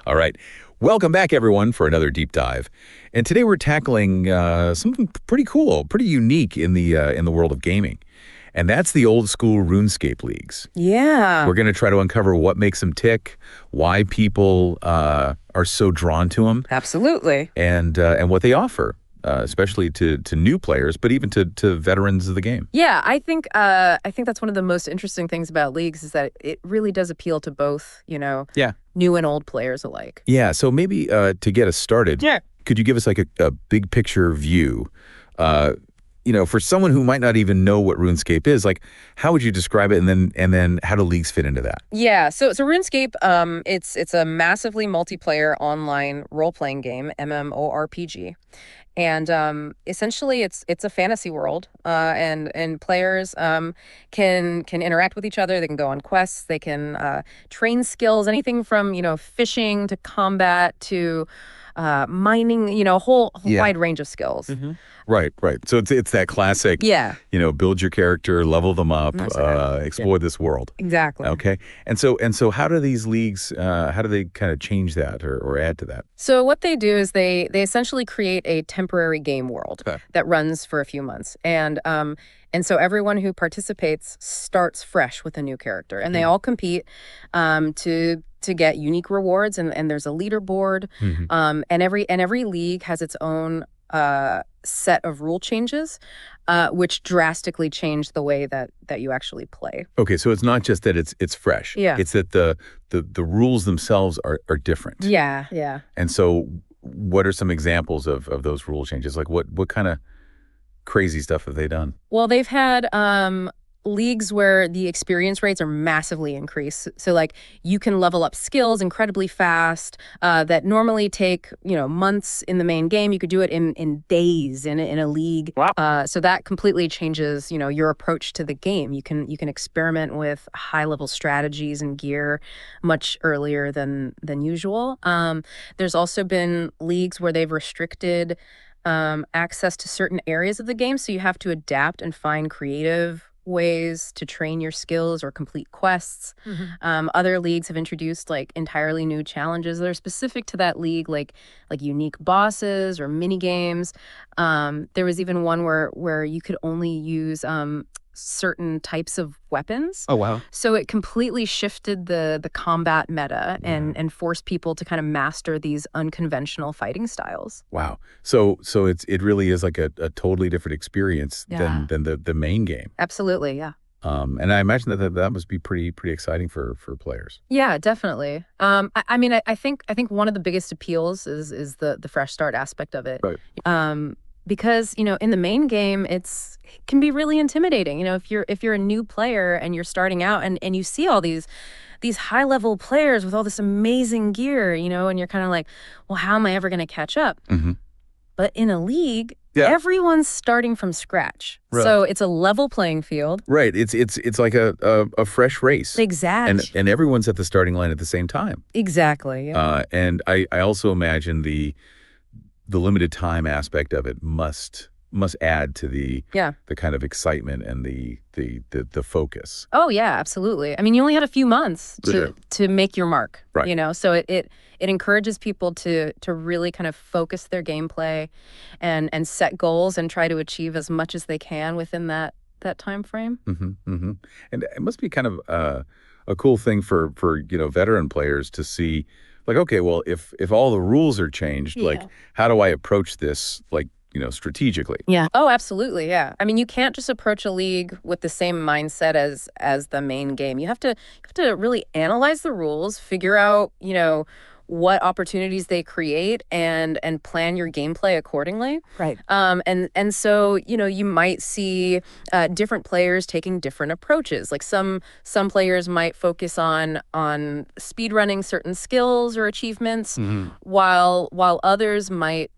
All right. Welcome back, everyone, for another deep dive. And today we're tackling something pretty cool, pretty unique in the world of gaming. And that's the old school RuneScape leagues. Yeah. We're going to try to uncover what makes them tick, why people are so drawn to them. Absolutely. And what they offer. Especially to new players, but even to veterans of the game. Yeah, I think that's one of the most interesting things about leagues is that it really does appeal to both, new and old players alike. Yeah, so maybe to get us started, could you give us like a big picture view? For someone who might not even know what RuneScape is, like how would you describe it, and then how do leagues fit into that? Yeah, so RuneScape, it's a massively multiplayer online role-playing game, MMORPG. And essentially, it's a fantasy world, and players can interact with each other. They can go on quests. They can train skills, anything from fishing to combat to mining. A whole wide range of skills. Mm-hmm. Right. So it's that classic. Yeah. Build your character, level them up, explore this world. Exactly. Okay. And so how do these leagues? How do they kind of change that or add to that? So what they do is they essentially create a temporary game world that runs for a few months, and so everyone who participates starts fresh with a new character, and they all compete to get unique rewards, and there's a leaderboard, and every league has its own set of rule changes, which drastically change the way that you actually play. Okay, so it's not just that it's fresh. Yeah. It's that the rules themselves are different. Yeah. And so what are some examples of those rule changes? Like what kind of crazy stuff have they done? Well, they've had leagues where the experience rates are massively increased. So like you can level up skills incredibly fast that normally take, months in the main game. You could do it in days in a league. Wow. So that completely changes, your approach to the game. You can experiment with high level strategies and gear much earlier than usual. There's also been leagues where they've restricted access to certain areas of the game. So you have to adapt and find creative ways to train your skills or complete quests. Other leagues have introduced like entirely new challenges that are specific to that league, like unique bosses or mini games. There was even one where you could only use certain types of weapons. Oh, wow. So it completely shifted the combat meta and forced people to kind of master these unconventional fighting styles. Wow. So it really is like a totally different experience than the main game. Absolutely, yeah. And I imagine that must be pretty exciting for players. Yeah, definitely. I think one of the biggest appeals is the fresh start aspect of it. Right. Because in the main game it can be really intimidating. If you're a new player and you're starting out and you see all these high level players with all this amazing gear, and you're kind of like, well, how am I ever going to catch up? But in a league, everyone's starting from scratch. Right. So it's a level playing field. Right. It's like a fresh race. Exactly. And everyone's at the starting line at the same time. Exactly. Yeah. And I also imagine the limited time aspect of it must add to the kind of excitement and the focus. Oh yeah, absolutely. I mean, you only had a few months to make your mark, right? So it encourages people to really kind of focus their gameplay and set goals and try to achieve as much as they can within that time frame. And it must be kind of a cool thing for veteran players to see. Like, okay, well, if all the rules are changed, like, how do I approach this, like, strategically? Yeah. Oh, absolutely. Yeah. I mean, you can't just approach a league with the same mindset as the main game. You have to really analyze the rules, figure out, what opportunities they create, and plan your gameplay accordingly. Right. And so, you might see different players taking different approaches. Like some players might focus on speedrunning certain skills or achievements, while others might,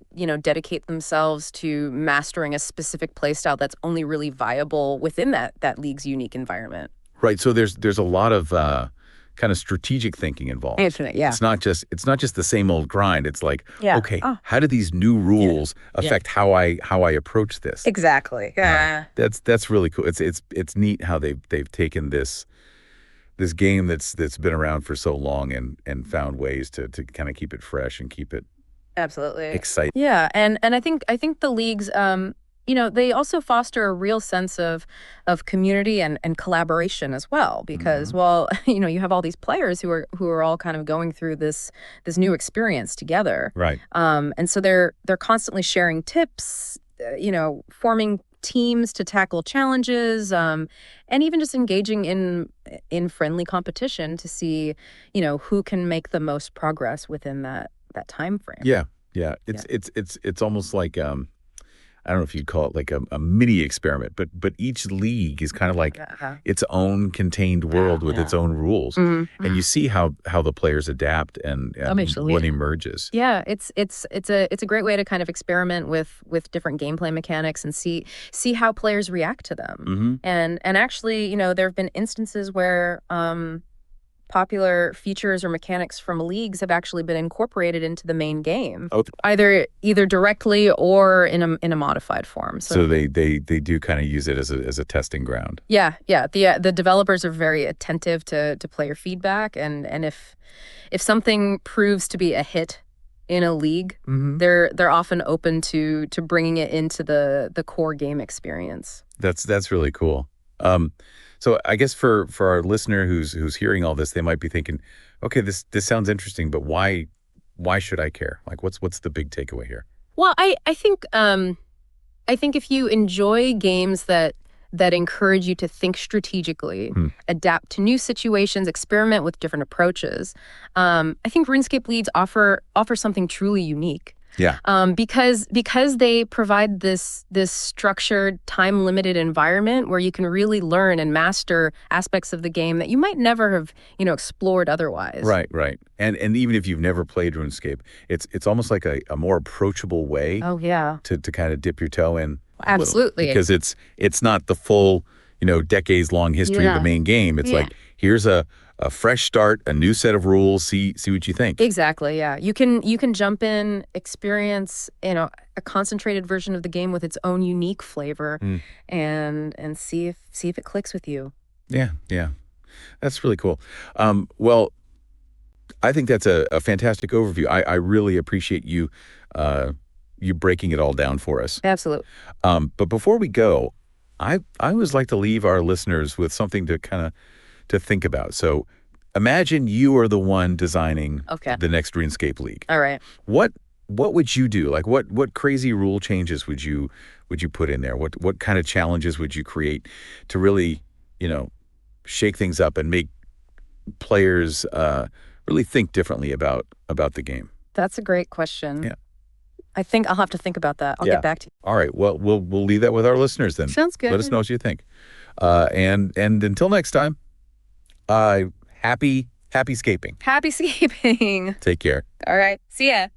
dedicate themselves to mastering a specific playstyle that's only really viable within that league's unique environment. Right. So there's a lot of kind of strategic thinking involved. Infinite, yeah. It's not just the same old grind. It's like, okay, how do these new rules affect how I approach this? Exactly. Yeah. That's really cool. It's neat how they've taken this this game that's been around for so long and found ways to kind of keep it fresh and keep it Absolutely exciting. Yeah, and I think the leagues, they also foster a real sense of community and collaboration as well. Because, well, you have all these players who are all kind of going through this new experience together, Right. and so they're constantly sharing tips, forming teams to tackle challenges, and even just engaging in friendly competition to see, who can make the most progress within that time frame. Yeah. Yeah. It's almost like I don't know if you'd call it like a mini experiment, but each league is kind of like its own contained world with its own rules, and you see how the players adapt and what emerges. Yeah, it's a great way to kind of experiment with different gameplay mechanics and see how players react to them. And actually, there have been instances where popular features or mechanics from leagues have actually been incorporated into the main game, either directly or in a modified form. So they do kind of use it as a testing ground. Yeah. The developers are very attentive to player feedback, and if something proves to be a hit in a league, they're often open to bringing it into the core game experience. That's really cool. So I guess for our listener who's hearing all this, they might be thinking, okay, this sounds interesting, but why should I care? Like, what's the big takeaway here? Well, I think if you enjoy games that encourage you to think strategically, adapt to new situations, experiment with different approaches, I think RuneScape leagues offer something truly unique. Yeah. Because they provide this structured, time-limited environment where you can really learn and master aspects of the game that you might never have, explored otherwise. Right. And even if you've never played RuneScape, it's almost like a more approachable way. Oh yeah. To kind of dip your toe in. Absolutely. Because it's not the full, decades-long history of the main game. It's like, here's a fresh start, a new set of rules, see what you think. Exactly, yeah. You can jump in, experience, a concentrated version of the game with its own unique flavor, and see if it clicks with you. Yeah. That's really cool. Well, I think that's a fantastic overview. I really appreciate you breaking it all down for us. Absolutely. But before we go, I always like to leave our listeners with something to kind of to think about. So imagine you are the one designing the next RuneScape League. All right. What would you do? Like what crazy rule changes would you put in there? What kind of challenges would you create to really, shake things up and make players really think differently about the game? That's a great question. Yeah. I think I'll have to think about that. I'll get back to you. All right. Well, we'll leave that with our listeners then. Sounds good. Let us know what you think. And until next time, happy scaping. Happy scaping. Take care. All right. See ya.